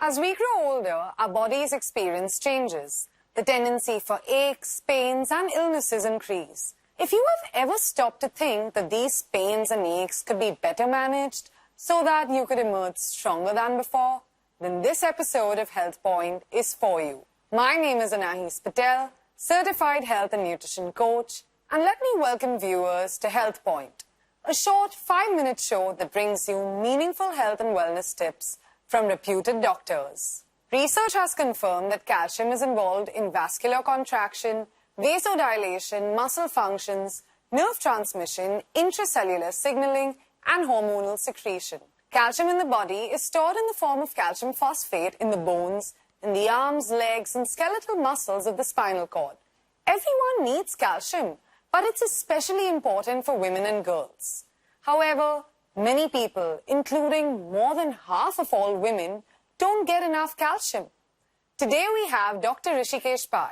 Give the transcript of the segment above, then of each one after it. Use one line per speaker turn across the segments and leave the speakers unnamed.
As we grow older, our bodies experience changes. The tendency for aches, pains, and illnesses increase. If you have ever stopped to think that these pains and aches could be better managed so that you could emerge stronger than before, then this episode of Health Point is for you. My name is Anahis Patel, Certified Health and Nutrition Coach, and let me welcome viewers to Health Point, a short 5-minute show that brings you meaningful health and wellness tips from reputed doctors. Research has confirmed that calcium is involved in vascular contraction, vasodilation, muscle functions, nerve transmission, intracellular signaling, and hormonal secretion. Calcium in the body is stored in the form of calcium phosphate in the bones, in the arms, legs, and skeletal muscles of the spinal cord. Everyone needs calcium, but it's especially important for women and girls. However, many people, including more than half of all women, don't get enough calcium. Today we have Dr. Hrishikesh Pai,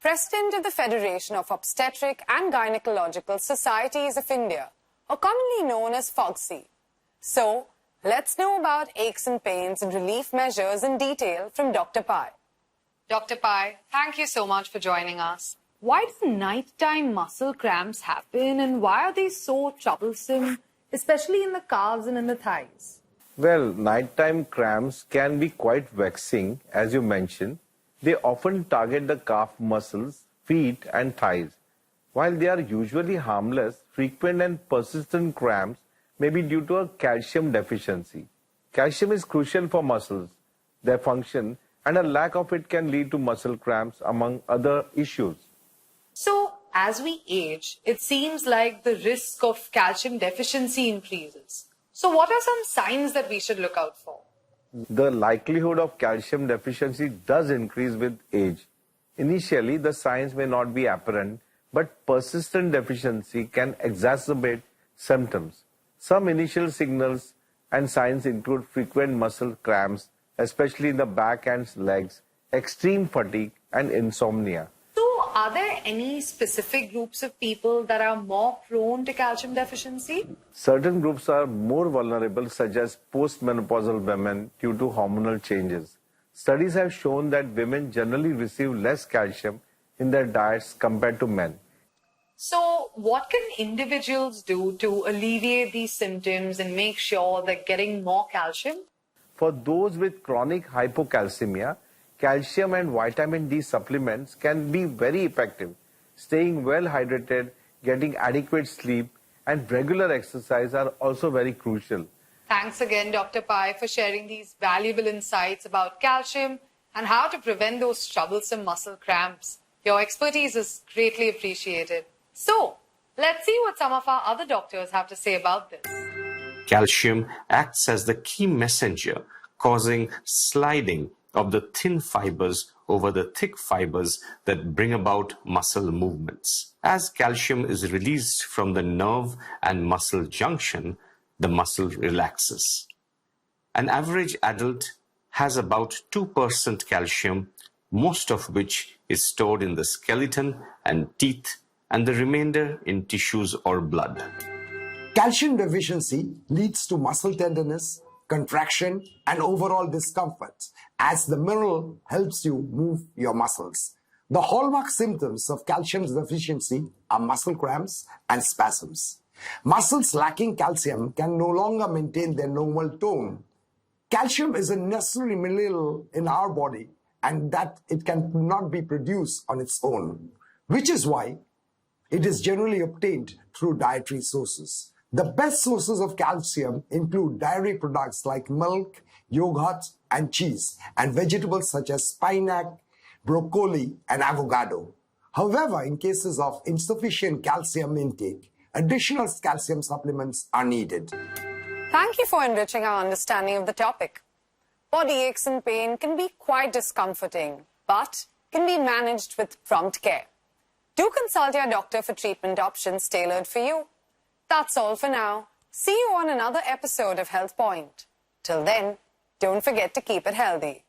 President of the Federation of Obstetric and Gynecological Societies of India, or commonly known as FOGSI. So, let's know about aches and pains and relief measures in detail from Dr. Pai. Dr. Pai, thank you so much for joining us. Why do nighttime muscle cramps happen and why are they so troublesome, especially in the calves and in the thighs?
Well, nighttime cramps can be quite vexing, as you mentioned. They often target the calf muscles, feet and thighs. While they are usually harmless, frequent and persistent cramps may be due to a calcium deficiency. Calcium is crucial for muscles, their function, and a lack of it can lead to muscle cramps, among other issues.
So, as we age, it seems like the risk of calcium deficiency increases. So, what are some signs that we should look out for?
The likelihood of calcium deficiency does increase with age. Initially, the signs may not be apparent, but persistent deficiency can exacerbate symptoms. Some initial signals and signs include frequent muscle cramps, especially in the back and legs, extreme fatigue, and insomnia.
So, are there any specific groups of people that are more prone to calcium deficiency?
Certain groups are more vulnerable, such as postmenopausal women, due to hormonal changes. Studies have shown that women generally receive less calcium in their diets compared to men.
So, what can individuals do to alleviate these symptoms and make sure they're getting more calcium?
For those with chronic hypocalcemia, calcium and vitamin D supplements can be very effective. Staying well hydrated, getting adequate sleep, and regular exercise are also very crucial.
Thanks again, Dr. Pai, for sharing these valuable insights about calcium and how to prevent those troublesome muscle cramps. Your expertise is greatly appreciated. So, let's see what some of our other doctors have to say about this.
Calcium acts as the key messenger, causing sliding of the thin fibers over the thick fibers that bring about muscle movements. As calcium is released from the nerve and muscle junction, the muscle relaxes. An average adult has about 2% calcium, most of which is stored in the skeleton and teeth, and the remainder in tissues or blood.
Calcium deficiency leads to muscle tenderness, contraction, and overall discomfort, as the mineral helps you move your muscles. The hallmark symptoms of calcium deficiency are muscle cramps and spasms. Muscles lacking calcium can no longer maintain their normal tone. Calcium is a necessary mineral in our body, and that it cannot be produced on its own, which is why it is generally obtained through dietary sources. The best sources of calcium include dairy products like milk, yogurt, and cheese, and vegetables such as spinach, broccoli, and avocado. However, in cases of insufficient calcium intake, additional calcium supplements are needed.
Thank you for enriching our understanding of the topic. Body aches and pain can be quite discomforting, but can be managed with prompt care. Do consult your doctor for treatment options tailored for you. That's all for now. See you on another episode of Health Point. Till then, don't forget to keep it healthy.